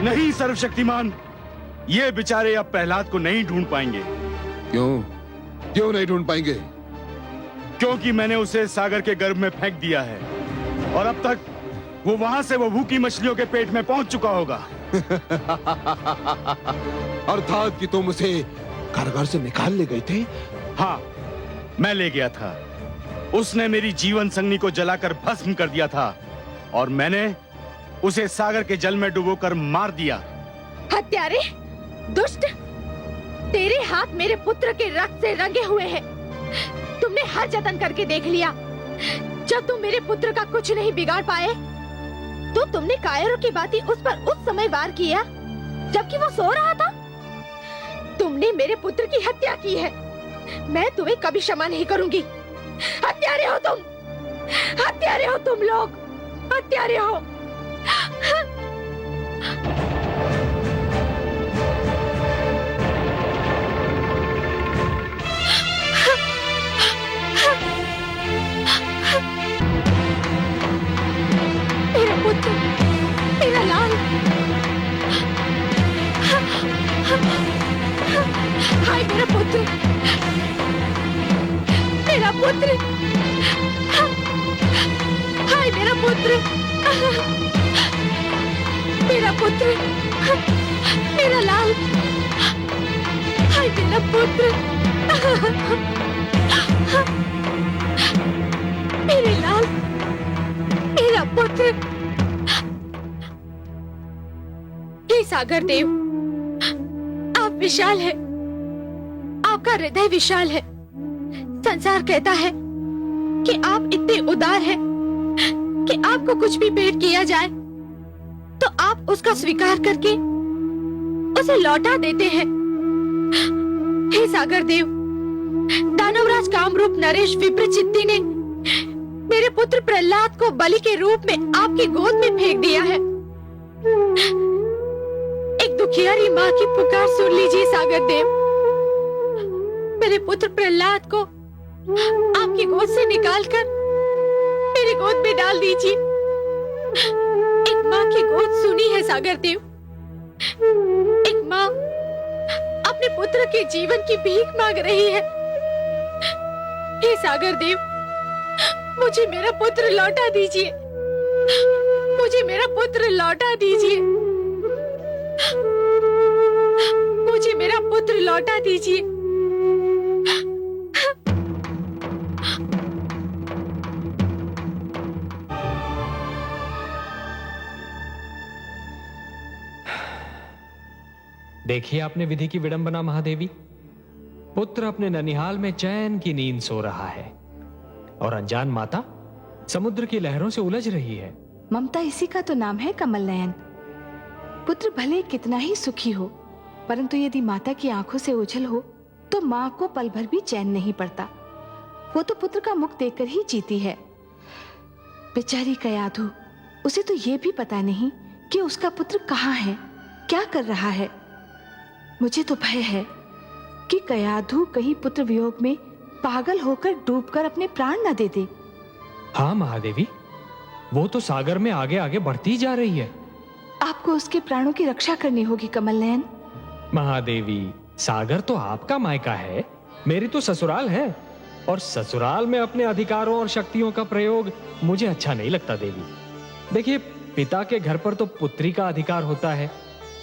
नहीं सर्वशक्तिमान, ये बेचारे अब प्रहलाद को नहीं ढूंढ पाएंगे। क्यों नहीं ढूंढ पाएंगे? क्योंकि मैंने उसे सागर के गर्भ में फेंक दिया है और अब तक वो वहां से वो भूखी मछलियों के पेट में पहुंच चुका होगा। अर्थात कि तुम उसे कारागार से निकाल ले गए थे? हाँ, मैं ले गया था। उसने मेरी जीवन संगनी को जलाकर भस्म कर दिया था और मैंने उसे सागर के जल में डुबोकर मार दिया। हत्यारे, दुष्ट! तेरे हाथ मेरे पुत्र के रक्त से रंगे हुए हैं। तुमने हर जतन करके देख लिया। जब तुम मेरे पुत्र का कुछ नहीं बिगाड़ पाए, तो तुमने कायरों की भांति उस पर उस समय वार किया जबकि वो सो रहा था। तुमने मेरे पुत्र की हत्या की है। मैं तुम्हें कभी क्षमा नहीं करूंगी। हत्यारे हो तुम! हत्यारे हो तुम लोग! हत्यारे हो! मेरा पुत्र, मेरा लाल! हाय मेरा पुत्र! मेरा पुत्र! हाय मेरा पुत्र! मेरा पुत्र! मेरा लाल! हाय मेरा पुत्र! मेरे लाल! मेरा पुत्र! हे सागर देव, आप विशाल है, आपका हृदय विशाल है। संसार कहता है कि आप इतने उदार हैं कि आपको कुछ भी भेंट किया जाए तो आप उसका स्वीकार करके उसे लौटा देते हैं। हे सागर देव, दानवराज कामरूप नरेश विप्रचित्ती ने मेरे पुत्र प्रहलाद को बलि के रूप में आपकी गोद में फेंक दिया है। एक दुखियारी माँ की पुकार सुन लीजिए सागर देव। मेरे पुत्र प्रहलाद को आपकी गोद से निकालकर मेरी गोद में डाल दीजिए। एक माँ की गोद सुनी है सागर देव। एक माँ अपने पुत्र के जीवन की भीख मांग रही है। हे सागर देव, मुझे मेरा पुत्र लौटा दीजिए। मुझे मेरा पुत्र लौटा दीजिए। मुझे मेरा पुत्र लौटा दीजिए। देखिए आपने विधि की विडंबना महादेवी। पुत्र अपने ननिहाल में चैन की नींद सो रहा है और अनजान माता समुद्र की लहरों से उलझ रही है। ममता इसी का तो नाम है कमल नयन। पुत्र भले कितना ही सुखी हो, परंतु यदि माता की आंखों से ओझल हो तो माँ को पल भर भी चैन नहीं पड़ता। वो तो पुत्र का मुख देखकर ही जीती है। बेचारी कयाधु, उसे तो ये भी पता नहीं कि उसका पुत्र कहाँ है, क्या कर रहा है। मुझे तो भय है कि कयाधु कहीं पुत्र वियोग में पागल होकर डूबकर अपने प्राण न दे दे। हाँ महादेवी, वो तो सागर में आगे आगे बढ़ती जा रही है। आपको उसके प्राणों की रक्षा करनी होगी कमल नयन। महादेवी, सागर तो आपका मायका है, मेरी तो ससुराल है और ससुराल में अपने अधिकारों और शक्तियों का प्रयोग मुझे अच्छा नहीं लगता देवी। देखिए, पिता के घर पर तो पुत्री का अधिकार होता है,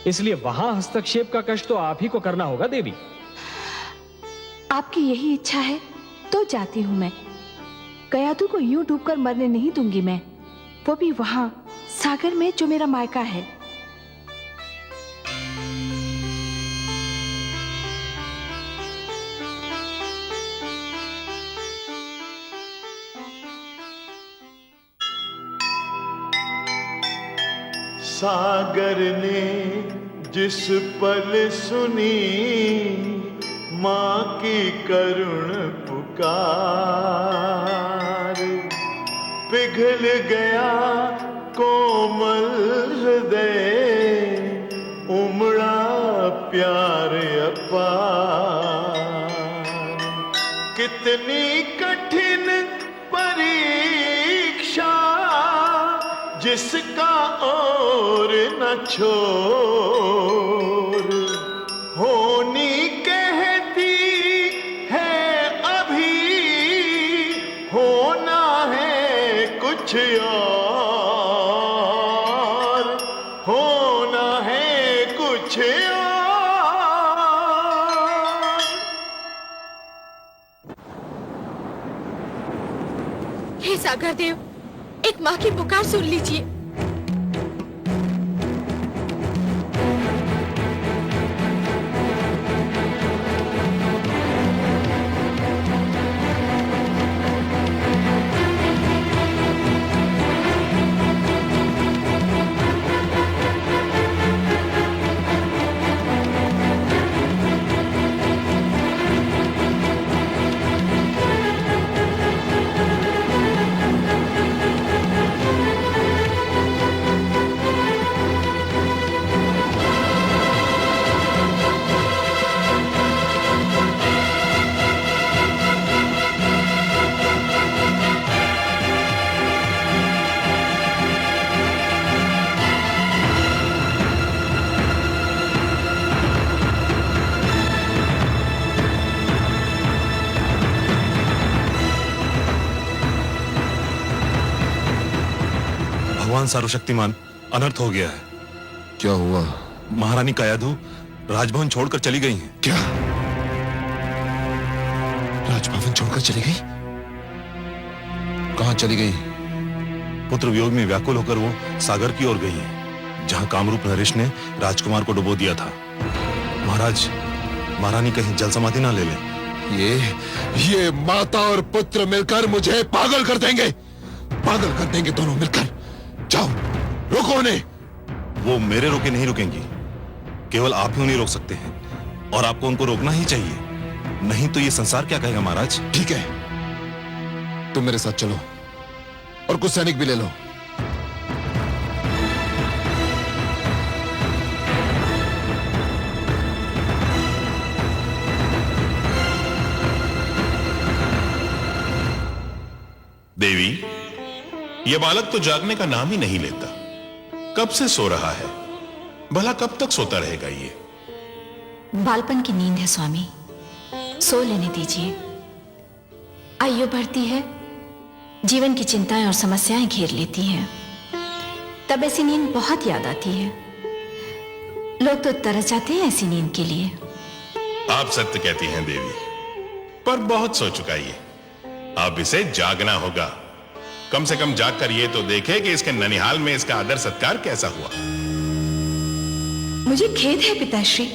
इसलिए वहां हस्तक्षेप का कष्ट तो आप ही को करना होगा देवी। आपकी यही इच्छा है तो जाती हूं मैं। कयाधु को यूं डूबकर मरने नहीं दूंगी मैं, वो भी वहां सागर में जो मेरा मायका है। सागर ने जिस पल सुनी माँ की करुण पुकार, पिघल गया कोमल हृदय, उमड़ा प्यार अपार। कितनी कठिन परीक्षा जिसका छोर न छोर होनी कहती है अभी, होना है कुछ और, होना है कुछ और। हे सागर देव, एक माँ की पुकार सुन लीजिए। भगवान सर्वशक्तिमान, अनर्थ हो गया है। क्या हुआ? महारानी कायाधु राजभवन छोड़कर चली गई हैं। क्या? राजभवन छोड़कर चली गई? कहां चली गई? पुत्र वियोग में व्याकुल होकर वो सागर की ओर गई हैं, जहां कामरूप नरेश ने राजकुमार को डुबो दिया था। महाराज, महारानी कहीं जल समाधि ना ले लें। ये माता और पुत्र मिलकर मुझे पागल कर देंगे, पागल कर देंगे दोनों मिलकर। जाओ, रोको उन्हें। वो मेरे रोके नहीं रुकेंगी, केवल आप ही उन्हें रोक सकते हैं, और आपको उनको रोकना ही चाहिए, नहीं तो ये संसार क्या कहेगा। महाराज, ठीक है, तुम मेरे साथ चलो और कुछ सैनिक भी ले लो। देवी, यह बालक तो जागने का नाम ही नहीं लेता। कब से सो रहा है, भला कब तक सोता रहेगा ये? बालपन की नींद है स्वामी, सो लेने दीजिए। आयु बढ़ती है, जीवन की चिंताएं और समस्याएं घेर लेती हैं, तब ऐसी नींद बहुत याद आती है। लोग तो तरस जाते हैं ऐसी नींद के लिए। आप सत्य कहती हैं देवी, पर बहुत सो चुका ये, अब इसे जागना होगा। कम से कम जागकर ये तो देखे कि इसके ननिहाल में इसका आदर सत्कार कैसा हुआ। मुझे खेद है पिताश्री।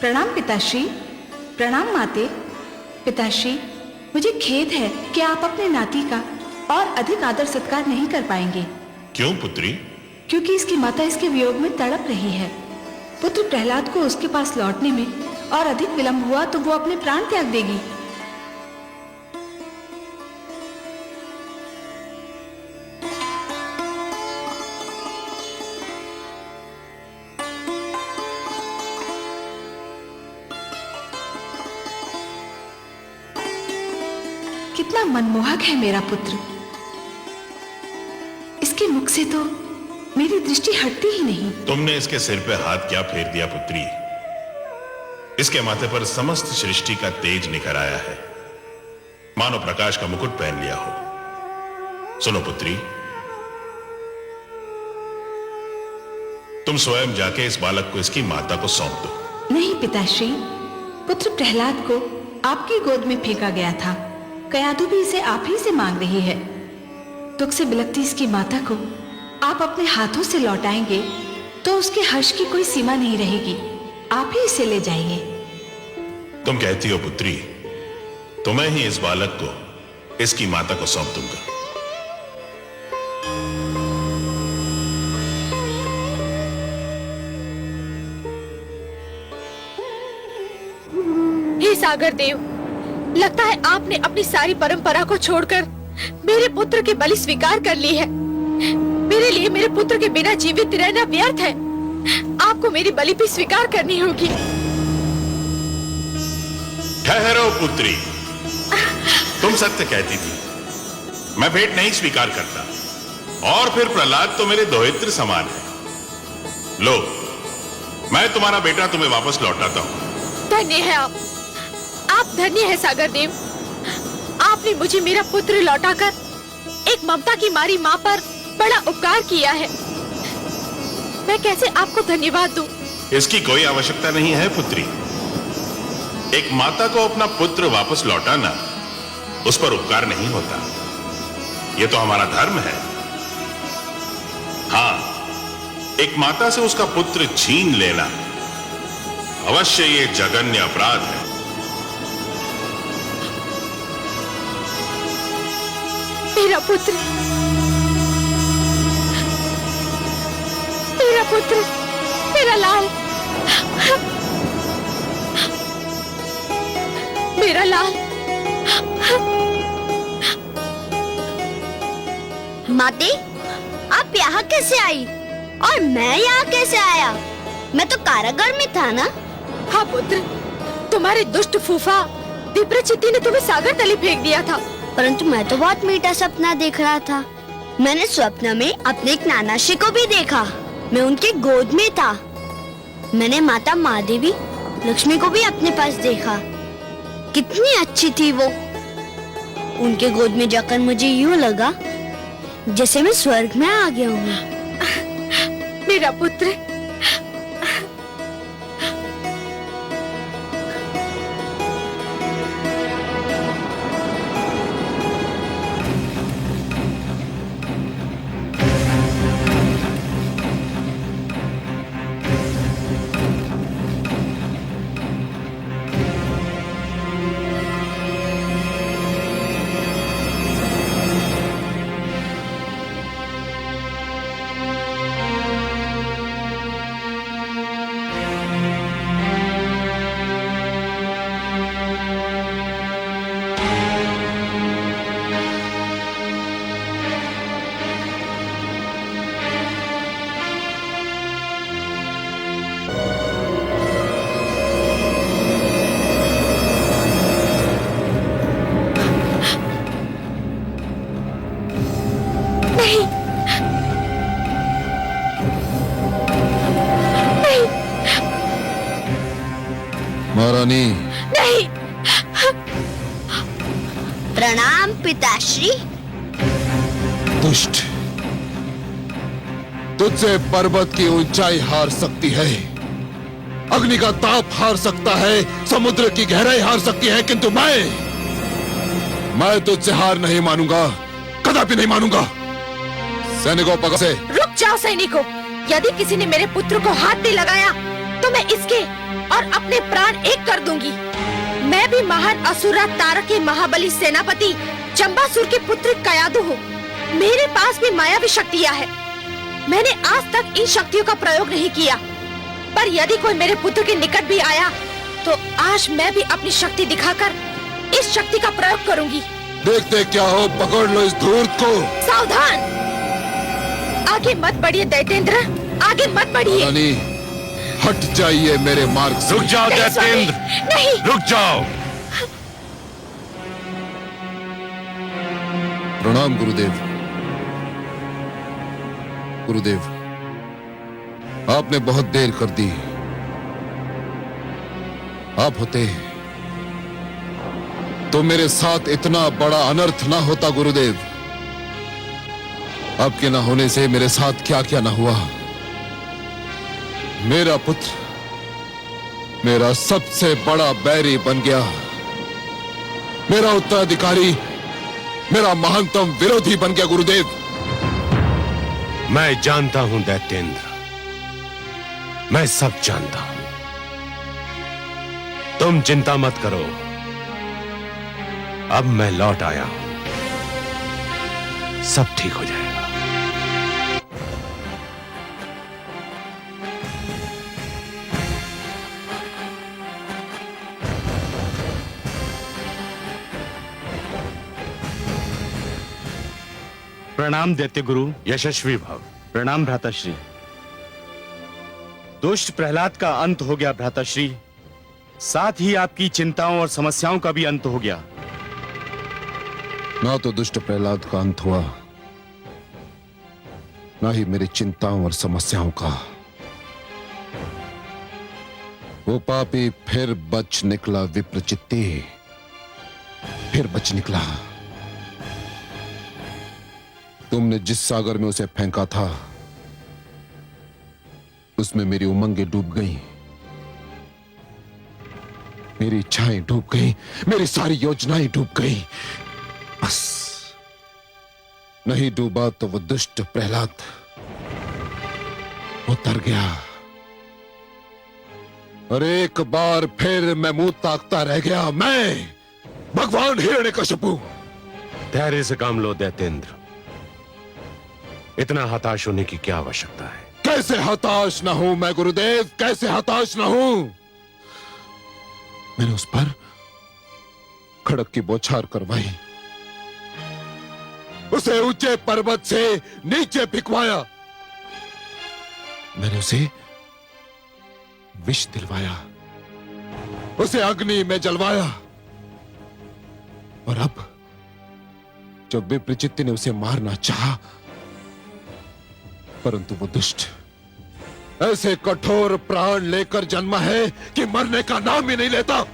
प्रणाम पिताश्री, प्रणाम माते। पिताश्री, मुझे खेद है कि आप अपने नाती का और अधिक आदर सत्कार नहीं कर पाएंगे। क्यों पुत्री? क्योंकि इसकी माता इसके वियोग में तड़प रही है। पुत्र प्रहलाद को उसके पास लौटने में और अधिक विलंब हुआ तो वो अपने प्राण त्याग देगी। कितना मनमोहक है मेरा पुत्र। इसके मुख से तो मेरी दृष्टि हटती ही नहीं। तुमने इसके सिर पे हाथ क्या फेर दिया पुत्री? इसके माथे पर समस्त सृष्टि का तेज निखर आया है, मानो प्रकाश का मुकुट पहन लिया हो। सुनो पुत्री, तुम स्वयं जाके इस बालक को इसकी माता को सौंप दो। नहीं पिताश्री, पुत्र प्रहलाद को आपकी गोद में फेंका गया था। कयाधु भी इसे आप ही से मांग रही है। दुख से बिलखती इसकी माता को आप अपने हाथों से लौटाएंगे तो उसके हर्ष की कोई सीमा नहीं रहेगी। आप ही इसे ले जाइए। तुम कहती हो पुत्री, तो मैं ही इस बालक को इसकी माता को सौंप दूंगा। हे सागर देव, लगता है आपने अपनी सारी परंपरा को छोड़कर मेरे पुत्र की बलि स्वीकार कर ली है। मेरे लिए मेरे पुत्र के बिना जीवित रहना व्यर्थ है। आपको मेरी बलि भी स्वीकार करनी होगी। ठहरो पुत्री, तुम सत्य कहती थी, मैं भेंट नहीं स्वीकार करता। और फिर प्रहलाद तो मेरे दोहित्र समान है। लो, मैं तुम्हारा बेटा तुम्हें वापस लौटाता हूं। धन्य है आप धन्य है सागर देव। आपने मुझे मेरा पुत्र लौटाकर एक ममता की मारी माँ पर बड़ा उपकार किया है। मैं कैसे आपको धन्यवाद दूं? इसकी कोई आवश्यकता नहीं है पुत्री। एक माता को अपना पुत्र वापस लौटाना उस पर उपकार नहीं होता, यह तो हमारा धर्म है। हाँ, एक माता से उसका पुत्र छीन लेना अवश्य ये जघन्य अपराध है। मेरा पुत्र, मेरा पुत्र, मेरा लाल, मेरा लाल। माते, आप यहाँ कैसे आई और मैं यहाँ कैसे आया? मैं तो कारागार में था ना। हाँ पुत्र, तुम्हारे दुष्ट फूफा विप्रचित्ती ने तुम्हें सागर तले फेंक दिया था। परंतु मैं तो बहुत मीठा सपना देख रहा था। मैंने स्वप्न में अपने एक नानाश्री को भी देखा। मैं उनके गोद में था। मैंने माता महादेवी लक्ष्मी को भी अपने पास देखा। कितनी अच्छी थी वो। उनके गोद में जाकर मुझे यूं लगा जैसे मैं स्वर्ग में आ गया हूँ। मेरा पुत्र, महारानी। नहीं। प्रणाम पिताश्री। दुष्ट, तुझसे पर्वत की ऊंचाई हार सकती है, अग्नि का ताप हार सकता है, समुद्र की गहराई हार सकती है, किंतु मैं तुझसे हार नहीं मानूंगा, कदापि नहीं मानूंगा। सैनिकों, पकड़ से। रुक जाओ सैनिकों। यदि किसी ने मेरे पुत्र को हाथ नहीं लगाया तो मैं इसके और अपने प्राण एक कर दूंगी। मैं भी महान असुरा तारक के महाबली सेनापति चंबासुर के पुत्र कयादु हूँ। मेरे पास भी मायावी शक्तियाँ हैं। मैंने आज तक इन शक्तियों का प्रयोग नहीं किया, पर यदि कोई मेरे पुत्र के निकट भी आया तो आज मैं भी अपनी शक्ति दिखाकर इस शक्ति का प्रयोग करूंगी। देखते क्या हो, पकड़ लो इस धूर्त को। सावधान, आगे मत बढ़िए दैतेंद्र, आगे मत बढ़िए। रानी, हट जाइए मेरे मार्ग से। रुक जाओ दैतेंद्र, नहीं। रुक जाओ। प्रणाम गुरुदेव। गुरुदेव, आपने बहुत देर कर दी। आप होते तो मेरे साथ इतना बड़ा अनर्थ ना होता गुरुदेव। आपके ना होने से मेरे साथ क्या क्या ना हुआ। मेरा पुत्र मेरा सबसे बड़ा बैरी बन गया। मेरा उत्तराधिकारी मेरा महानतम विरोधी बन गया गुरुदेव। मैं जानता हूं दैत्येंद्र, मैं सब जानता हूं। तुम चिंता मत करो, अब मैं लौट आया हूं, सब ठीक हो जाएगा। प्रणाम दैत्य गुरु, यशस्वी भव। प्रणाम भ्राताश्री। दुष्ट प्रहलाद का अंत हो गया भ्राताश्री, साथ ही आपकी चिंताओं और समस्याओं का भी अंत हो गया। ना तो दुष्ट प्रहलाद का अंत हुआ, ना ही मेरी चिंताओं और समस्याओं का। वो पापी फिर बच निकला विप्रचित्ती, फिर बच निकला। तुमने जिस सागर में उसे फेंका था उसमें मेरी उमंगें डूब गईं, मेरी इच्छाएं डूब गईं, मेरी सारी योजनाएं डूब गईं। बस नहीं डूबा तो वो दुष्ट प्रहलाद उतर गया और एक बार फिर मैं मुंह ताकता रह गया। मैं भगवान हिरण्यकशिपु। धैर्य से काम लो दैत्येंद्र, इतना हताश होने की क्या आवश्यकता है? कैसे हताश ना हूं मैं गुरुदेव, कैसे हताश ना हूं? मैंने उस पर खड़क की बौछार करवाई, उसे ऊंचे पर्वत से नीचे फिकवाया, मैंने उसे विष दिलवाया, उसे अग्नि में जलवाया। और अब जब विप्रचित्ति ने उसे मारना चाहा, परंतु वो दुष्ट ऐसे कठोर प्राण लेकर जन्मा है कि मरने का नाम ही नहीं लेता।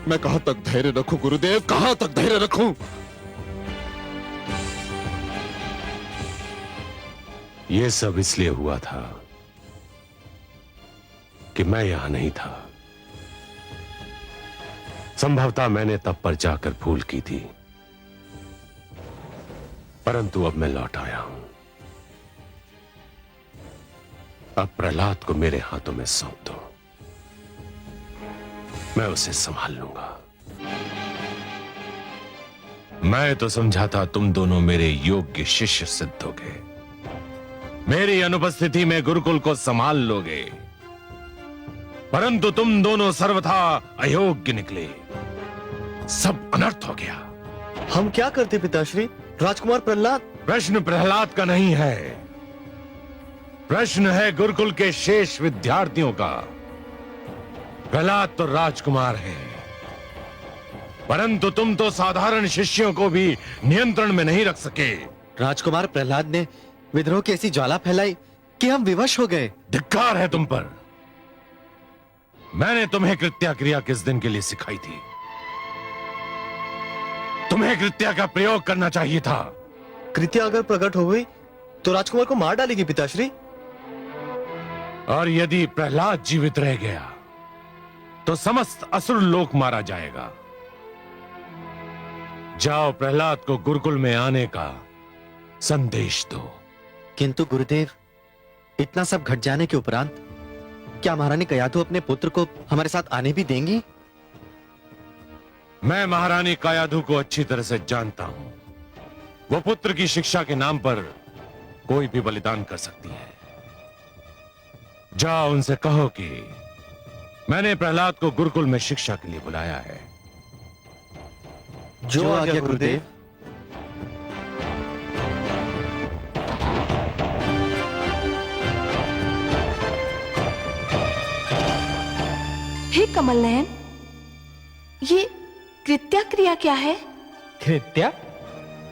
मैं कहां तक धैर्य रखूं गुरुदेव, कहां तक धैर्य रखूं? यह सब इसलिए हुआ था कि मैं यहां नहीं था। संभवतः मैंने तब पर जाकर भूल की थी, परंतु अब मैं लौट आया हूं। अब प्रहलाद को मेरे हाथों में सौंप दो, मैं उसे संभाल लूंगा। मैं तो समझा था तुम दोनों मेरे योग्य शिष्य सिद्ध होगे, मेरी अनुपस्थिति में गुरुकुल को संभाल लोगे, परंतु तुम दोनों सर्वथा अयोग्य निकले। सब अनर्थ हो गया। हम क्या करते पिताश्री? राजकुमार प्रहलाद। प्रश्न प्रहलाद का नहीं है, प्रश्न है गुरुकुल के शेष विद्यार्थियों का। प्रहलाद तो राजकुमार है, परंतु तुम तो साधारण शिष्यों को भी नियंत्रण में नहीं रख सके। राजकुमार प्रहलाद ने विद्रोह की ऐसी ज्वाला फैलाई कि हम विवश हो गए। धिक्कार है तुम पर। मैंने तुम्हें कृत्या क्रिया किस दिन के लिए सिखाई थी? तुम्हें कृत्या का प्रयोग करना चाहिए था। कृत्या अगर प्रकट हो गई तो राजकुमार को मार डालेगी पिताश्री। और यदि प्रहलाद जीवित रह गया तो समस्त असुर लोक मारा जाएगा। जाओ प्रहलाद को गुरुकुल में आने का संदेश दो। किंतु गुरुदेव, इतना सब घट जाने के उपरांत क्या महारानी कयाधु अपने पुत्र को हमारे साथ आने भी देंगी? मैं महारानी कायाधु को अच्छी तरह से जानता हूं। वो पुत्र की शिक्षा के नाम पर कोई भी बलिदान कर सकती है। जाओ उनसे कहो कि मैंने प्रहलाद को गुरुकुल में शिक्षा के लिए बुलाया है। जो आज्ञा गुरुदेव। हे कमल नयन, ये कृत्या क्रिया क्या है? कृत्या?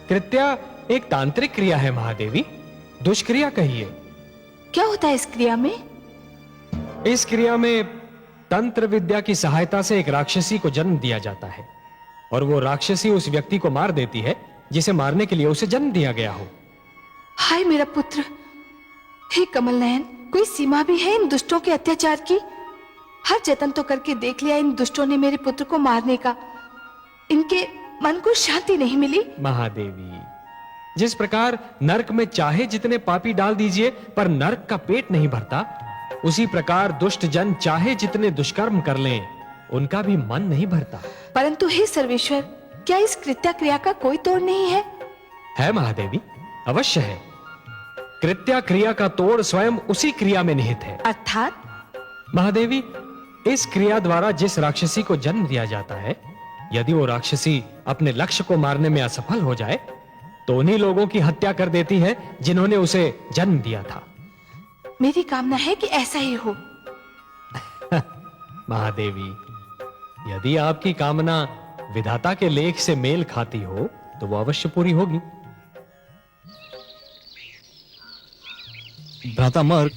कृत्या एक तांत्रिक क्रिया है महादेवी, दुष्क्रिया कहिए। क्या होता है इस क्रिया में? इस क्रिया में तंत्र विद्या की सहायता से एक राक्षसी को जन्म दिया जाता है और वो राक्षसी उस व्यक्ति को मार देती है जिसे मारने के लिए उसे जन्म दिया गया हो। हाय मेरा पुत्र। हे कमल नयन, कोई सीमा भी है इन दुष्टों के अत्याचार की? हर जतन तो करके देख लिया इन दुष्टों ने मेरे पुत्र को मारने का, इनके मन को शांति नहीं मिली। महादेवी, जिस प्रकार नरक में चाहे जितने पापी डाल दीजिए पर नरक का पेट नहीं भरता, उसी प्रकार दुष्ट जन चाहे जितने दुष्कर्म कर लें उनका भी मन नहीं भरता। परंतु हे सर्वेश्वर, क्या इस कृत्या क्रिया का कोई तोड़ नहीं है? है महादेवी, अवश्य है। कृत्या क्रिया का तोड़ स्वयं उसी क्रिया में निहित है। अर्थात? महादेवी, इस क्रिया द्वारा जिस राक्षसी को जन्म दिया जाता है, यदि वो राक्षसी अपने लक्ष्य को मारने में असफल हो जाए तो उन्हीं लोगों की हत्या कर देती है जिन्होंने उसे जन्म दिया था। मेरी कामना है कि ऐसा ही हो। महादेवी, यदि आपकी कामना विधाता के लेख से मेल खाती हो तो वो अवश्य पूरी होगी। भ्राता मर्ग,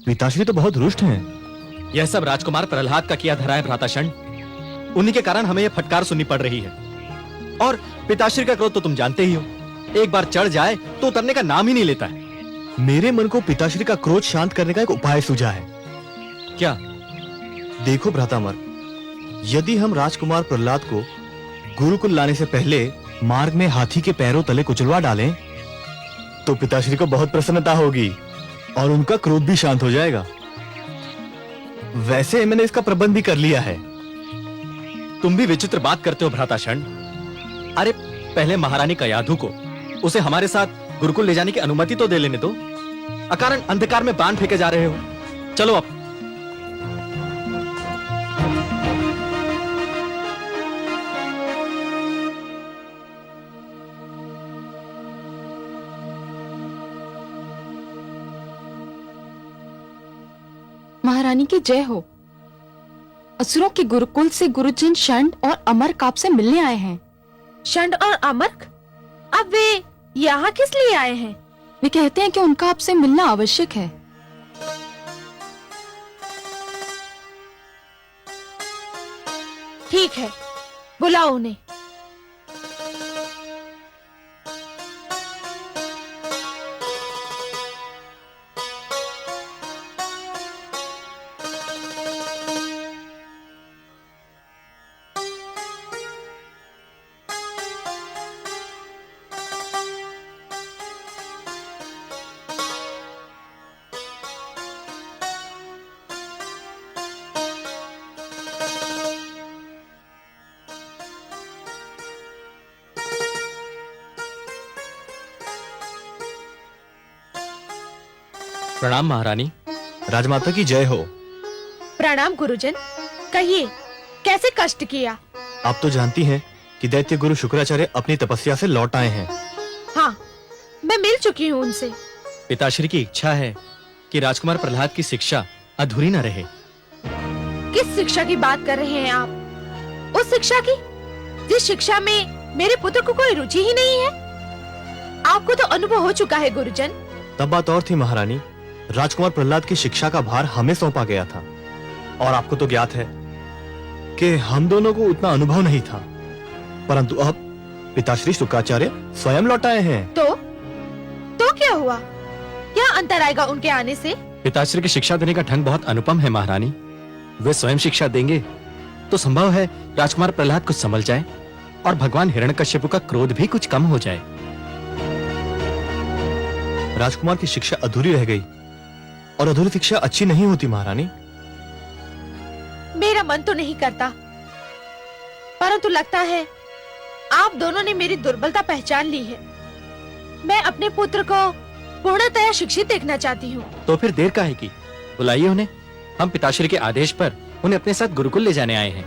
पिताश्री तो बहुत रुष्ट हैं। यह सब राजकुमार प्रहलाद का किया धरा है भ्राता षंड। उन्हीं के कारण हमें यह फटकार सुननी पड़ रही है। और पिताश्री का क्रोध तो तुम जानते ही हो, एक बार चढ़ जाए तो उतरने का नाम ही नहीं लेता है। मेरे मन को पिताश्री का क्रोध शांत करने का एक उपाय सूझा है। क्या? देखो भ्रातामर, यदि हम राजकुमार प्रहलाद को गुरुकुल लाने से पहले मार्ग में हाथी के पैरों तले कुचलवा डालें, तो पिताश्री को बहुत प्रसन्नता होगी और उनका क्रोध भी शांत हो जाएगा। वैसे मैंने इसका प्रबंध भी कर लिया है। तुम भी विचित्र बात करते हो भ्राता षंड। अरे पहले महारानी कयाधु को उसे हमारे साथ गुरुकुल ले जाने की अनुमति तो दे लेने दो। अकारण अंधकार में बाण फेंके जा रहे हो। चलो अब। महारानी की जय हो। असुरों के गुरुकुल से गुरुजन षंड और अमरक आपसे मिलने आए हैं। षंड और अमरक? अब वे यहाँ किस लिए आए हैं? वे कहते हैं कि उनका आपसे मिलना आवश्यक है। ठीक है, बुलाओ उन्हें। प्रणाम महारानी। राजमाता की जय हो। प्रणाम गुरुजन। कहिए, कैसे कष्ट किया? आप तो जानती हैं कि दैत्य गुरु शुक्राचार्य अपनी तपस्या से लौट आए हैं। हाँ, मैं मिल चुकी हूँ उनसे। पिताश्री की इच्छा है कि राजकुमार प्रहलाद की शिक्षा अधूरी न रहे। किस शिक्षा की बात कर रहे हैं आप? उस शिक्षा की जिस शिक्षा में मेरे पुत्र को कोई रुचि ही नहीं है। आपको तो अनुभव हो चुका है गुरुजन। तब बात और थी महारानी। राजकुमार प्रहलाद की शिक्षा का भार हमें सौंपा गया था और आपको तो ज्ञात है कि हम दोनों को उतना अनुभव नहीं था। परंतु अब पिताश्री शुक्राचार्य स्वयं लौट आए हैं। तो क्या हुआ? क्या अंतर आएगा उनके आने से? पिताश्री की शिक्षा देने का ढंग बहुत अनुपम है महारानी। वे स्वयं शिक्षा देंगे तो संभव है राजकुमार प्रहलाद कुछ संभल जाए और भगवान हिरण्यकश्यप का क्रोध भी कुछ कम हो जाए। राजकुमार की शिक्षा अधूरी रह गई और अधूरी शिक्षा अच्छी नहीं होती महारानी। मेरा मन तो नहीं करता, परंतु लगता है आप दोनों ने मेरी दुर्बलता पहचान ली है। मैं अपने पुत्र को पूर्णतया शिक्षित देखना चाहती हूँ। तो फिर देर काहे की? बुलाइए उन्हें। हम पिताश्री के आदेश पर उन्हें अपने साथ गुरुकुल ले जाने आए हैं।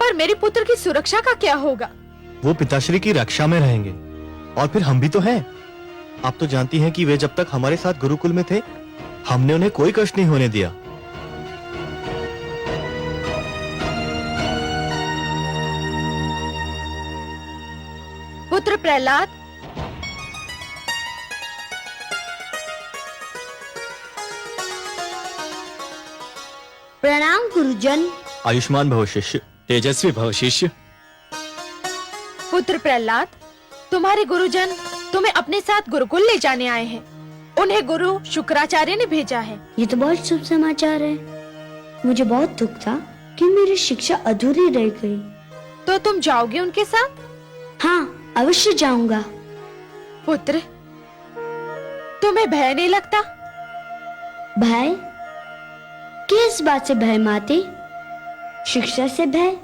पर मेरे पुत्र की सुरक्षा का क्या होगा? वो पिताश्री की रक्षा में रहेंगे और फिर हम भी तो हैं। आप तो जानती हैं कि वे जब तक हमारे साथ गुरुकुल में थे, हमने उन्हें कोई कष्ट नहीं होने दिया। पुत्र प्रहलाद, प्रणाम गुरुजन। आयुष्मान भव शिष्य, तेजस्वी भव शिष्य। पुत्र प्रहलाद, तुम्हारे गुरुजन तुम्हें अपने साथ गुरुकुल ले जाने आए हैं। उन्हें गुरु शुक्राचार्य ने भेजा है। ये तो बहुत शुभ समाचार है। मुझे बहुत दुख था कि मेरी शिक्षा अधूरी रह गई। तो तुम जाओगे उनके साथ? हाँ, अवश्य जाऊंगा। पुत्र, तुम्हें भय नहीं लगता? भय? किस बात से भय माते? शिक्षा से भय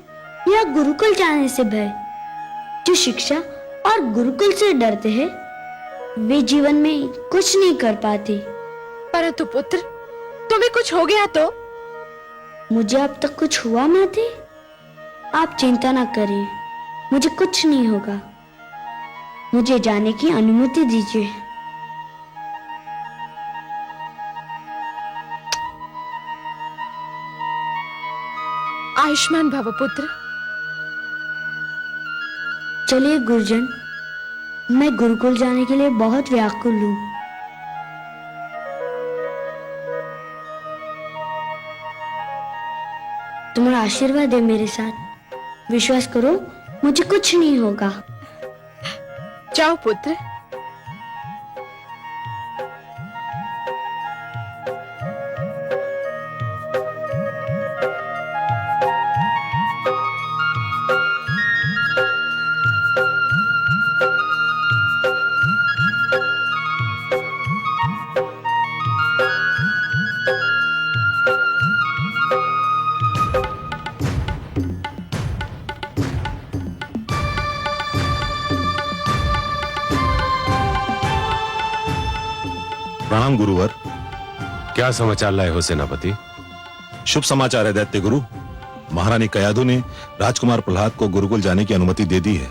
या गुरुकुल जाने से भय? जो शिक्षा और गुरुकुल से डरते हैं, वे जीवन में कुछ नहीं कर पाते। परंतु पुत्र, तुम्हें कुछ हो गया तो? मुझे अब तक कुछ हुआ माते? आप चिंता ना करिए, मुझे कुछ नहीं होगा। मुझे जाने की अनुमति दीजिए। आयुष्मान भव पुत्र। चलिए गुरुजन, मैं गुरुकुल जाने के लिए बहुत व्याकुल हूँ। तुम्हारा आशीर्वाद है मेरे साथ। विश्वास करो, मुझे कुछ नहीं होगा। जाओ पुत्र। प्रणाम गुरुवर। क्या समाचार लाए हो सेनापति? शुभ समाचार है दैत्य गुरु। महारानी कयाधु ने राजकुमार प्रहलाद को गुरुकुल जाने की अनुमति दे दी है।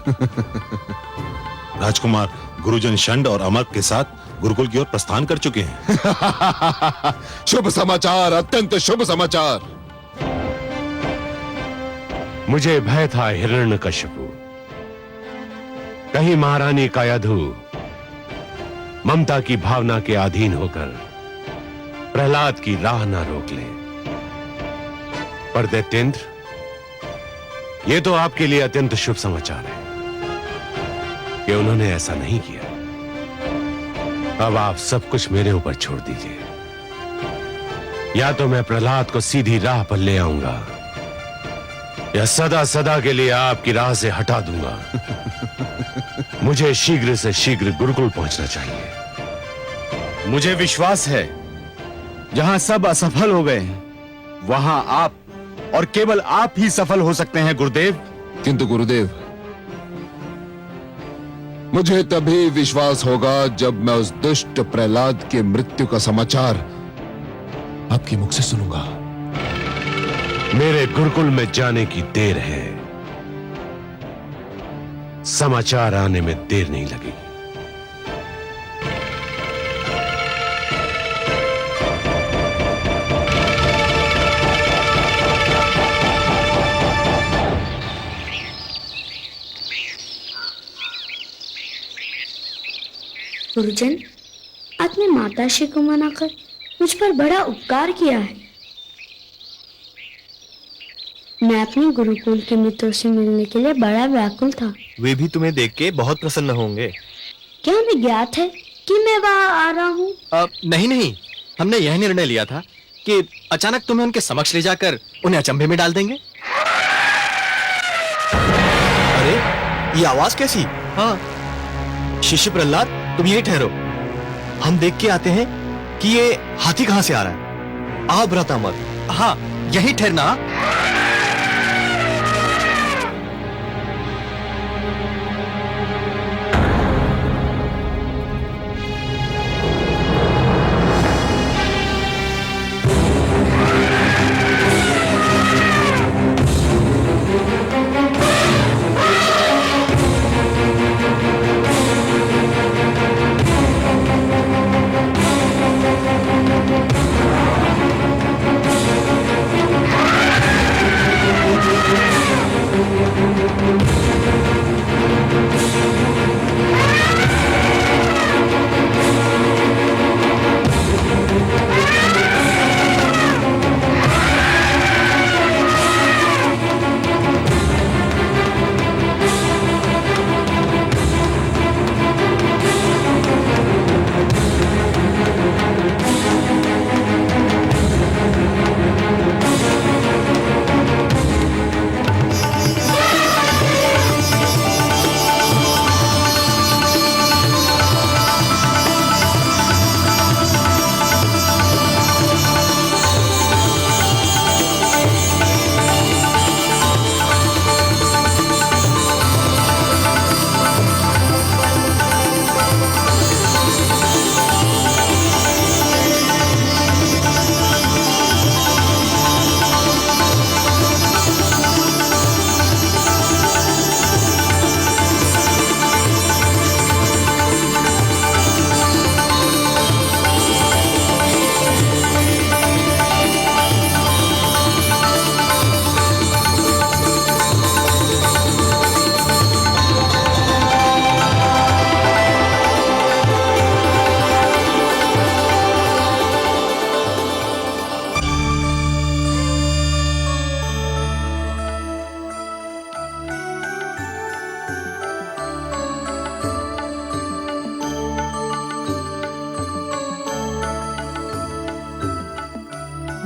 राजकुमार गुरुजन शंड और अमर के साथ गुरुकुल की ओर प्रस्थान कर चुके हैं। शुभ समाचार, अत्यंत शुभ समाचार। मुझे भय था हिरण्यकशिपु, कहीं महारानी कायाधु ममता की भावना के अधीन होकर प्रहलाद की राह ना रोक ले। पर दैत्येंद्र, यह तो आपके लिए अत्यंत शुभ समाचार है कि उन्होंने ऐसा नहीं किया। अब आप सब कुछ मेरे ऊपर छोड़ दीजिए। या तो मैं प्रहलाद को सीधी राह पर ले आऊंगा, या सदा सदा के लिए आपकी राह से हटा दूंगा। मुझे शीघ्र से शीघ्र गुरुकुल पहुंचना चाहिए। मुझे विश्वास है जहां सब असफल हो गए वहां आप और केवल आप ही सफल हो सकते हैं गुरुदेव। किंतु गुरुदेव, मुझे तभी विश्वास होगा जब मैं उस दुष्ट प्रहलाद की मृत्यु का समाचार आपके मुख से सुनूंगा। मेरे गुरुकुल में जाने की देर है, समाचार आने में देर नहीं लगेगी। गुरुजन, आपने माताश्री को मनाकर मुझ पर बड़ा उपकार किया है। मैं अपने गुरुकुल के मित्रों से मिलने के लिए बड़ा व्याकुल था। वे भी तुम्हें देख के बहुत प्रसन्न होंगे। क्या हमें ज्ञात है कि मैं वहां आ रहा हूँ? नहीं नहीं, हमने यह निर्णय लिया था कि अचानक तुम्हें उनके समक्ष ले जाकर उन्हें अचंभे में डाल देंगे। अरे, ये आवाज कैसी? हाँ, शिष्य प्रहलाद, तुम यही ठहरो, हम देख के आते हैं कि ये हाथी कहां से आ रहा है। आप भ्राता मत। हाँ, यही ठहरना।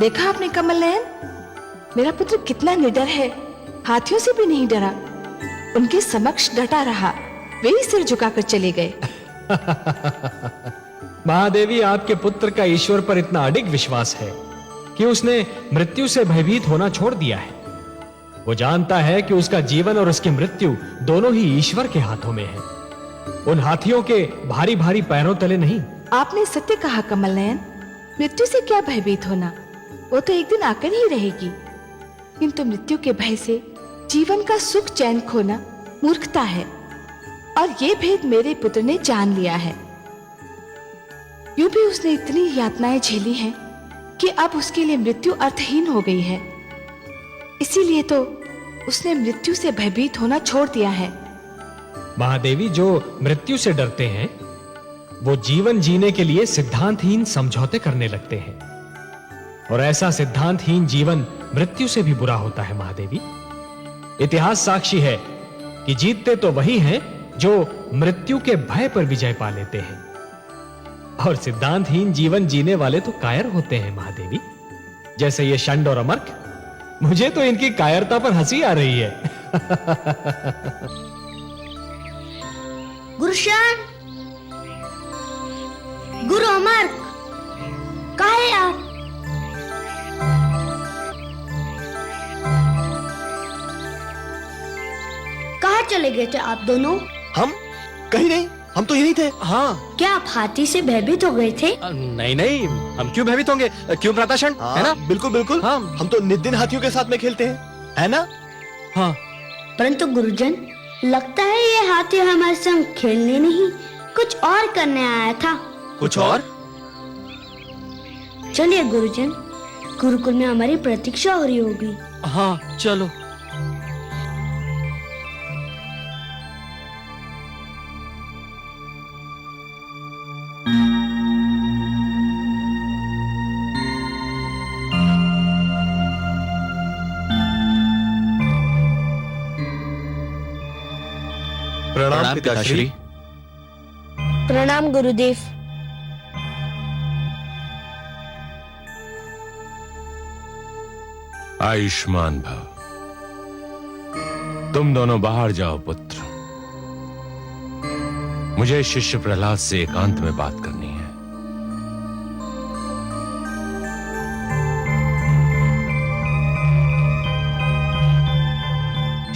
देखा आपने कमल नयन, मेरा पुत्र कितना निडर है, हाथियों से भी नहीं डरा। उनके समक्ष डटा रहा, वे ही सिर झुकाकर चले गए। महादेवी, आपके पुत्र का ईश्वर पर इतना अडिग विश्वास है कि उसने मृत्यु से भयभीत होना छोड़ दिया है। वो जानता है कि उसका जीवन और उसकी मृत्यु दोनों ही ईश्वर के हाथों में है, उन हाथियों के भारी भारी पैरों तले नहीं। आपने सत्य कहा कमल नयन, मृत्यु से क्या भयभीत होना, वो तो एक दिन आकर ही रहेगी। किंतु मृत्यु के भय से जीवन का सुख चैन खोना मूर्खता है, और ये भेद मेरे पुत्र ने जान लिया है। यूं भी उसने इतनी यातनाएं झेली हैं कि अब उसके लिए मृत्यु अर्थहीन हो गई है। इसीलिए तो उसने मृत्यु से भयभीत होना छोड़ दिया है। महादेवी, जो मृत्यु से डरते हैं वो जीवन जीने के लिए सिद्धांतहीन समझौते करने लगते हैं, और ऐसा सिद्धांतहीन जीवन मृत्यु से भी बुरा होता है। महादेवी, इतिहास साक्षी है कि जीतते तो वही हैं जो मृत्यु के भय पर विजय पा लेते हैं, और सिद्धांतहीन जीवन जीने वाले तो कायर होते हैं। महादेवी, जैसे ये षंड और अमर्क, मुझे तो इनकी कायरता पर हंसी आ रही है। गुरुशान, गुरु अमर्क, कहाँ है आप? कहाँ चले गए थे आप दोनों? हम कहीं नहीं, हम तो यहीं थे। हाँ। क्या आप हाथी से भयभीत हो गए थे? नहीं नहीं, हम क्यों भयभीत होंगे? क्यों भ्राताशंड? है ना? बिल्कुल बिल्कुल। हाँ, हम तो नित दिन हाथियों के साथ में खेलते हैं, है ना? हाँ। परंतु गुरुजन, लगता है ये हाथी हमारे संग खेलने नहीं, कुछ और करने आया था। कुछ और? चलिए गुरुजन, गुरुकुल में हमारी प्रतीक्षा हो रही होगी। हाँ, चलो। प्रणाम पिताश्री। प्रणाम गुरुदेव। आयुष्मान भव। तुम दोनों बाहर जाओ पुत्र, मुझे शिष्य प्रहलाद से एकांत में बात करनी है।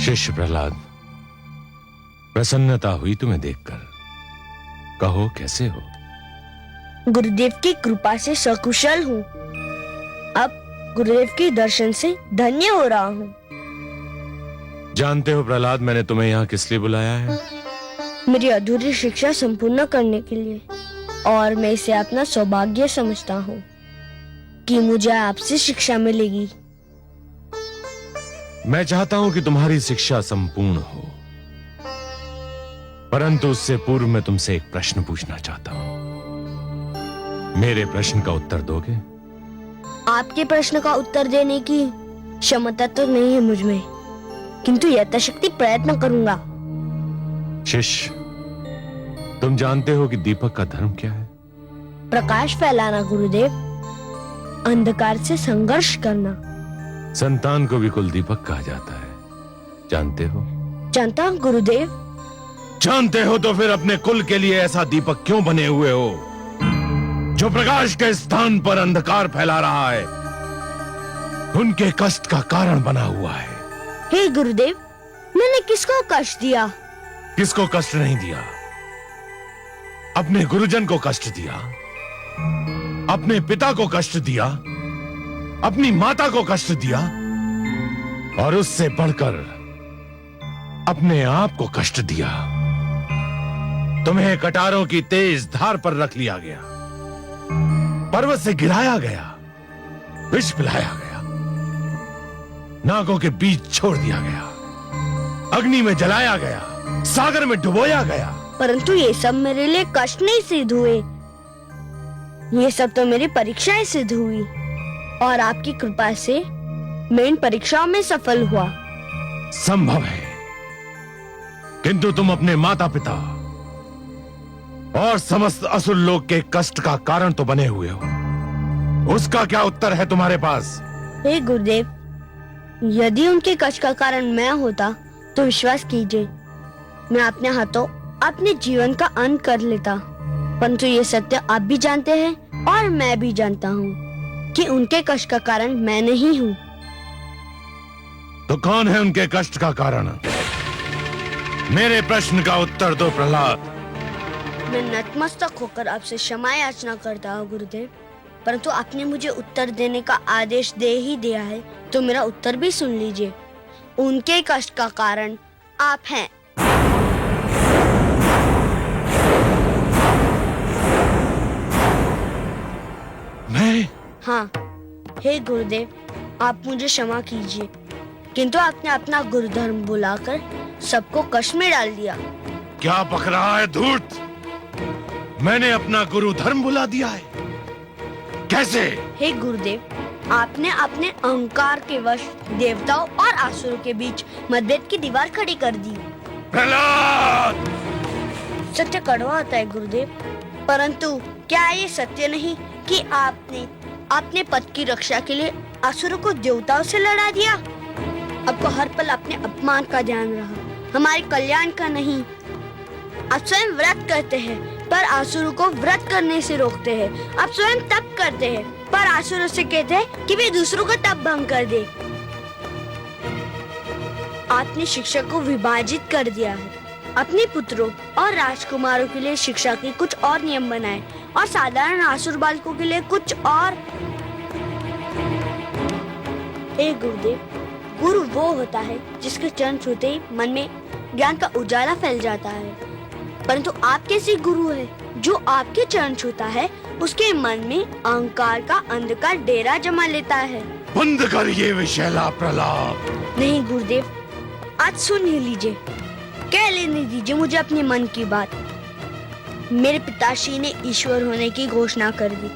शिष्य प्रहलाद, प्रसन्नता हुई तुम्हें देखकर, कहो कैसे हो? गुरुदेव की कृपा से सकुशल हूँ। अब गुरुदेव के दर्शन से धन्य हो रहा हूँ। जानते हो प्रहलाद, मैंने तुम्हें यहाँ किस लिए बुलाया है? मेरी अधूरी शिक्षा संपूर्ण करने के लिए, और मैं इसे अपना सौभाग्य समझता हूँ कि मुझे आपसे शिक्षा मिलेगी। मैं चाहता हूं कि तुम्हारी शिक्षा संपूर्ण हो, परंतु उससे पूर्व मैं तुमसे एक प्रश्न पूछना चाहता हूं। मेरे प्रश्न का उत्तर दोगे? आपके प्रश्न का उत्तर देने की क्षमता तो नहीं है मुझ में, किंतु यथाशक्ति प्रयत्न करूंगा। शिष्य, तुम जानते हो कि दीपक का धर्म क्या है? प्रकाश फैलाना गुरुदेव, अंधकार से संघर्ष करना। संतान को भी कुल दीपक कहा जाता है, जानते हो? जानता हूं गुरुदेव। जानते हो तो फिर अपने कुल के लिए ऐसा दीपक क्यों बने हुए हो जो प्रकाश के स्थान पर अंधकार फैला रहा है, उनके कष्ट का कारण बना हुआ है। हे गुरुदेव, मैंने किसको कष्ट दिया? किसको कष्ट नहीं दिया? अपने गुरुजन को कष्ट दिया, अपने पिता को कष्ट दिया, अपनी माता को कष्ट दिया, और उससे बढ़कर अपने आप को कष्ट दिया। तुम्हें कटारों की तेज धार पर रख लिया गया, पर्वत से गिराया गया, विष पिलाया गया, नागों के बीच छोड़ दिया गया, अग्नि में जलाया गया, सागर में डुबोया गया। परंतु ये सब मेरे लिए कष्ट नहीं सिद्ध हुए, ये सब तो मेरी परीक्षाएं सिद्ध हुई, और आपकी कृपा से मैं इन परीक्षाओं में सफल हुआ। संभव है, किंतु तुम अपने माता पिता और समस्त असुर लोक के कष्ट का कारण तो बने हुए हो। उसका क्या उत्तर है तुम्हारे पास? हे गुरुदेव, यदि उनके कष्ट का कारण मैं होता तो विश्वास कीजिए मैं अपने हाथों अपने जीवन का अंत कर लेता। परंतु ये सत्य आप भी जानते हैं और मैं भी जानता हूँ कि उनके कष्ट का कारण मैं नहीं हूँ। तो कौन है उनके कष्ट का कारण? मेरे प्रश्न का उत्तर दो प्रहलाद। मैं नतमस्तक होकर आपसे क्षमा याचना करता हूँ गुरुदेव, परंतु आपने मुझे उत्तर देने का आदेश दे ही दिया है तो मेरा उत्तर भी सुन लीजिए। उनके कष्ट का कारण आप हैं। मैं? हाँ, हे गुरुदेव, आप मुझे क्षमा कीजिए, किंतु आपने अपना गुरुधर्म बुलाकर सबको कष्ट में डाल दिया। क्या बक रहा है धूर्त? मैंने अपना गुरु धर्म बुला दिया है? कैसे? हे गुरुदेव, आपने अपने अहंकार के वश देवताओं और असुरों के बीच मतभेद की दीवार खड़ी कर दी। प्रहलाद! सत्य कड़वा होता है गुरुदेव, परंतु क्या ये सत्य नहीं कि आपने अपने पद की रक्षा के लिए असुरों को देवताओं से लड़ा दिया? आपको हर पल अपने अपमान का ध्यान रहा, हमारे कल्याण का नहीं। आप स्वयं व्रत करते हैं पर असुरों को व्रत करने से रोकते हैं। आप स्वयं तप करते हैं पर असुरों से कहते हैं कि वे दूसरों का तप भंग कर दे। आपने शिक्षा को विभाजित कर दिया है। अपने पुत्रों और राजकुमारों के लिए शिक्षा के कुछ और नियम बनाए और साधारण असुर बालकों के लिए कुछ और। हे गुरुदेव, गुरु वो होता है जिसके चरण छूते ही मन में ज्ञान का उजाला फैल जाता है, परंतु आप कैसे गुरु है जो आपके चरण छूता है उसके मन में अहंकार का अंधकार डेरा जमा लेता है। बंद कर ये विषैला प्रलाप। नहीं गुरुदेव, आज सुन ही लीजिए, कह लेने दीजिए मुझे अपने मन की बात। मेरे पिताश्री ने ईश्वर होने की घोषणा कर दी।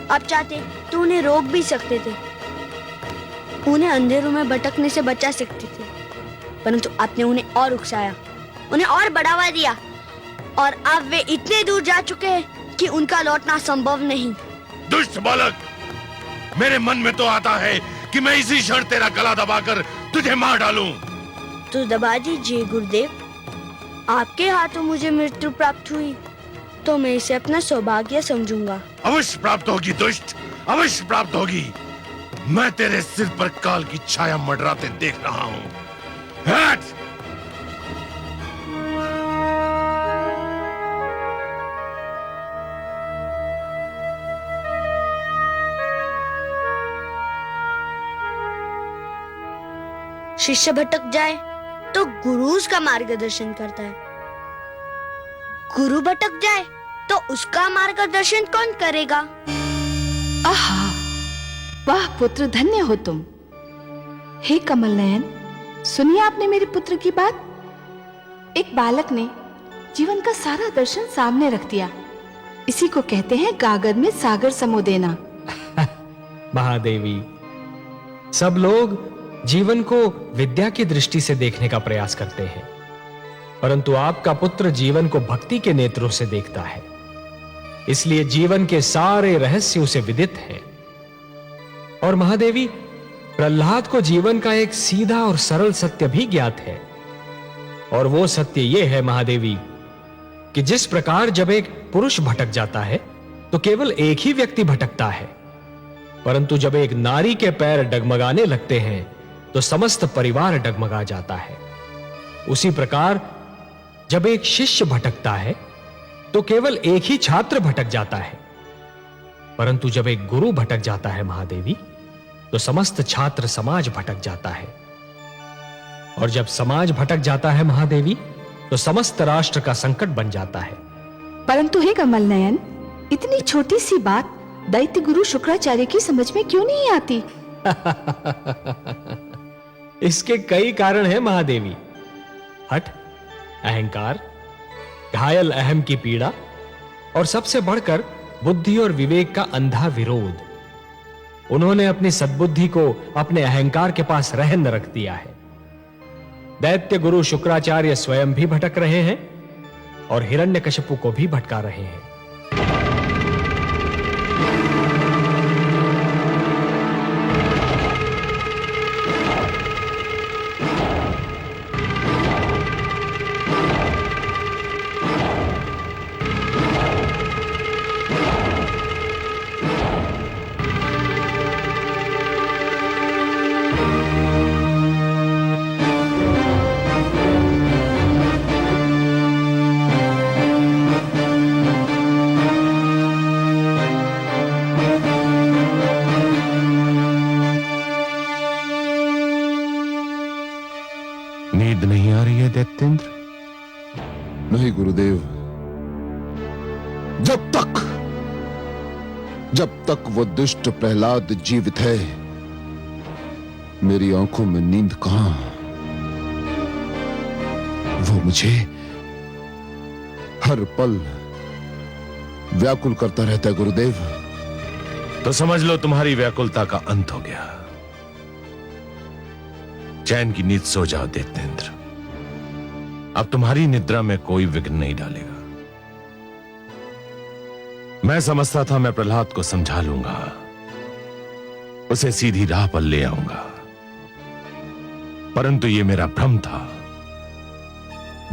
आप चाहते तो उन्हें रोक भी सकते थे, उन्हें अंधेरों में भटकने से बचा सकते थे, परंतु आपने उन्हें और उकसाया, उन्हें और बढ़ावा दिया और अब वे इतने दूर जा चुके हैं कि उनका लौटना संभव नहीं। दुष्ट बालक, मेरे मन में तो आता है कि मैं इसी क्षण तेरा गला दबाकर तुझे मार डालूं। तो दबा दीजिए गुरुदेव, आपके हाथों मुझे मृत्यु प्राप्त हुई तो मैं इसे अपना सौभाग्य समझूंगा। अवश्य प्राप्त होगी दुष्ट, अवश्य प्राप्त होगी। मैं तेरे सिर पर काल की छाया मंडराते देख रहा हूं। हट! शिष्य भटक जाए तो गुरु उसका मार्गदर्शन करता है, गुरु भटक जाए तो उसका मार्गदर्शन कौन करेगा? आहा, वाह पुत्र, धन्य हो तुम। हे कमल नयन, सुनिए आपने मेरे पुत्र की बात। एक बालक ने जीवन का सारा दर्शन सामने रख दिया। इसी को कहते हैं गागर में सागर समो देना। महादेवी, सब लोग जीवन को विद्या की दृष्टि से देखने का प्रयास करते हैं, परंतु आपका पुत्र जीवन को भक्ति के नेत्रों से देखता है, इसलिए जीवन के सारे रहस्य उसे विदित हैं। और महादेवी, प्रहलाद को जीवन का एक सीधा और सरल सत्य भी ज्ञात है, और वो सत्य ये है महादेवी कि जिस प्रकार जब एक पुरुष भटक जाता है तो केवल एक ही व्यक्ति भटकता है, परंतु जब एक नारी के पैर डगमगाने लगते हैं तो समस्त परिवार डगमगा जाता है। उसी प्रकार जब एक शिष्य भटकता है तो केवल एक ही छात्र भटक जाता है, परंतु जब एक गुरु भटक जाता है महादेवी तो समस्त छात्र समाज भटक जाता है, और जब समाज भटक जाता है महादेवी तो समस्त राष्ट्र का संकट बन जाता है। परंतु हे कमल नयन, इतनी छोटी सी बात दैत्य गुरु शुक्राचार्य की समझ में क्यों नहीं आती? इसके कई कारण हैं महादेवी। हठ, अहंकार, घायल अहम की पीड़ा, और सबसे बढ़कर बुद्धि और विवेक का अंधा विरोध। उन्होंने अपनी सद्बुद्धि को अपने अहंकार के पास रहन रख दिया है। दैत्य गुरु शुक्राचार्य स्वयं भी भटक रहे हैं और हिरण्यकशिपु को भी भटका रहे हैं। नींद नहीं आ रही है दैत्येंद्र? नहीं गुरुदेव, जब तक वो दुष्ट प्रहलाद जीवित है, मेरी आंखों में नींद कहां? वो मुझे हर पल व्याकुल करता रहता है गुरुदेव। तो समझ लो तुम्हारी व्याकुलता का अंत हो गया। चैन की नींद सो जाओ दैत्येंद्र। अब तुम्हारी निद्रा में कोई विघ्न नहीं डालेगा। मैं समझता था मैं प्रहलाद को समझा लूंगा, उसे सीधी राह पर ले आऊंगा, परंतु यह मेरा भ्रम था।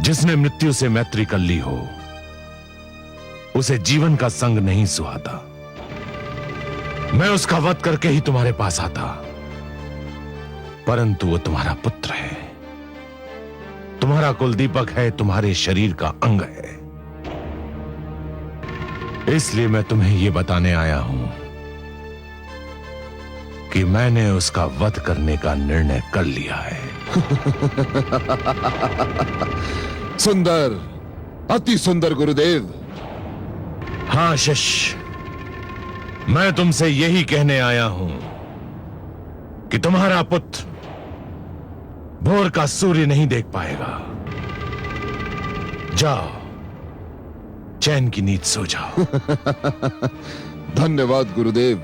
जिसने मृत्यु से मैत्री कर ली हो, उसे जीवन का संग नहीं सुहाता। मैं उसका वध करके ही तुम्हारे पास आता, परंतु वो तुम्हारा पुत्र है, तुम्हारा कुलदीपक है, तुम्हारे शरीर का अंग है। इसलिए मैं तुम्हें यह बताने आया हूं कि मैंने उसका वध करने का निर्णय कर लिया है। सुंदर, अति सुंदर गुरुदेव। हां शिष्य, मैं तुमसे यही कहने आया हूं कि तुम्हारा पुत्र भोर का सूर्य नहीं देख पाएगा। जाओ, चैन की नींद सो जाओ। धन्यवाद गुरुदेव,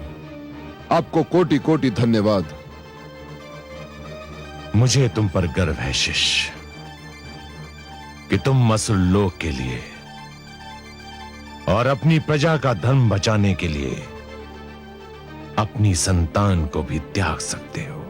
आपको कोटि कोटि धन्यवाद। मुझे तुम पर गर्व है शिष्य कि तुम मसुल लोक के लिए और अपनी प्रजा का धर्म बचाने के लिए अपनी संतान को भी त्याग सकते हो।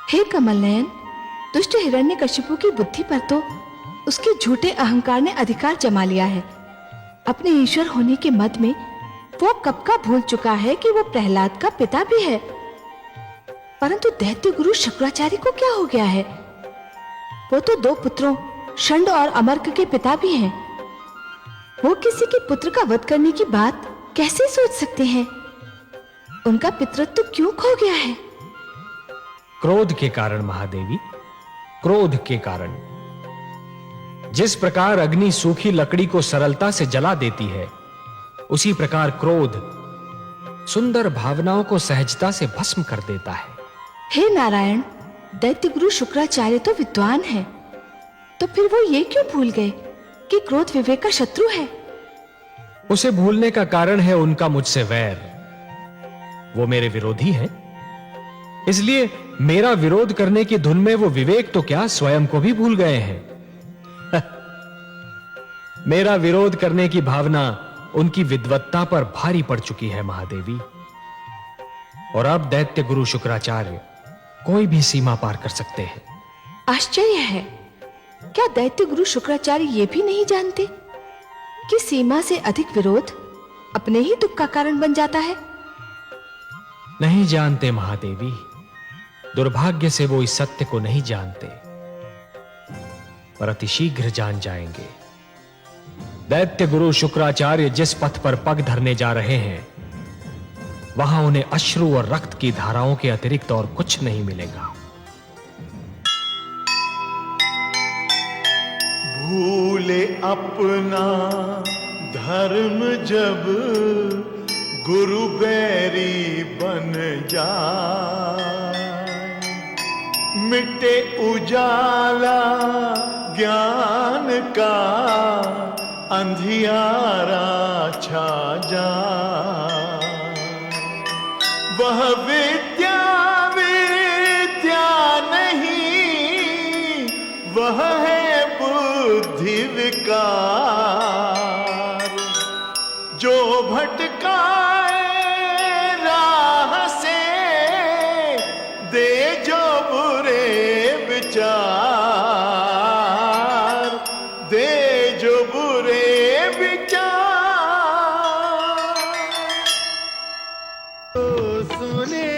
हे कमल नयन, दुष्ट हिरण्यकशिपु की बुद्धि पर तो उसके झूठे अहंकार ने अधिकार जमा लिया है। अपने ईश्वर होने के मद में वो कब का भूल चुका है कि वो प्रहलाद का पिता भी है। परंतु दैत्य गुरु शुक्राचार्य को क्या हो गया है? वो तो 2 पुत्रों षंड और अमर्क के पिता भी हैं। वो किसी के पुत्र का वध करने की बात कैसे सोच सकते हैं? उनका पितृत्व तो क्यों खो गया है? क्रोध के कारण महादेवी, क्रोध के कारण। जिस प्रकार अग्नि सूखी लकड़ी को सरलता से जला देती है, उसी प्रकार क्रोध सुंदर भावनाओं को सहजता से भस्म कर देता है। हे नारायण, दैत्य गुरु शुक्राचार्य तो विद्वान है, तो फिर वो ये क्यों भूल गए कि क्रोध विवेक का शत्रु है? उसे भूलने का कारण है उनका मुझसे वैर। वो मेरे विरोधी हैं, इसलिए मेरा विरोध करने की धुन में वो विवेक तो क्या स्वयं को भी भूल गए हैं। मेरा विरोध करने की भावना उनकी विद्वत्ता पर भारी पड़ चुकी है महादेवी। और अब दैत्य गुरु शुक्राचार्य कोई भी सीमा पार कर सकते हैं। आश्चर्य है, क्या दैत्य गुरु शुक्राचार्य ये भी नहीं जानते कि सीमा से अधिक विरोध अपने ही दुख का कारण बन जाता है? नहीं जानते महादेवी, दुर्भाग्य से वो इस सत्य को नहीं जानते, पर अतिशीघ्र जान जाएंगे। दैत्य गुरु शुक्राचार्य जिस पथ पर पग धरने जा रहे हैं, वहां उन्हें अश्रु और रक्त की धाराओं के अतिरिक्त और कुछ नहीं मिलेगा। भूले अपना धर्म जब गुरु बैरी बन जाए, मिटे उजाला ज्ञान का अंधियारा छा जाए। वह विद्या विद्या नहीं, वह है बुद्धि विकार, जो भटकाए राह से दे जो बुरे सुने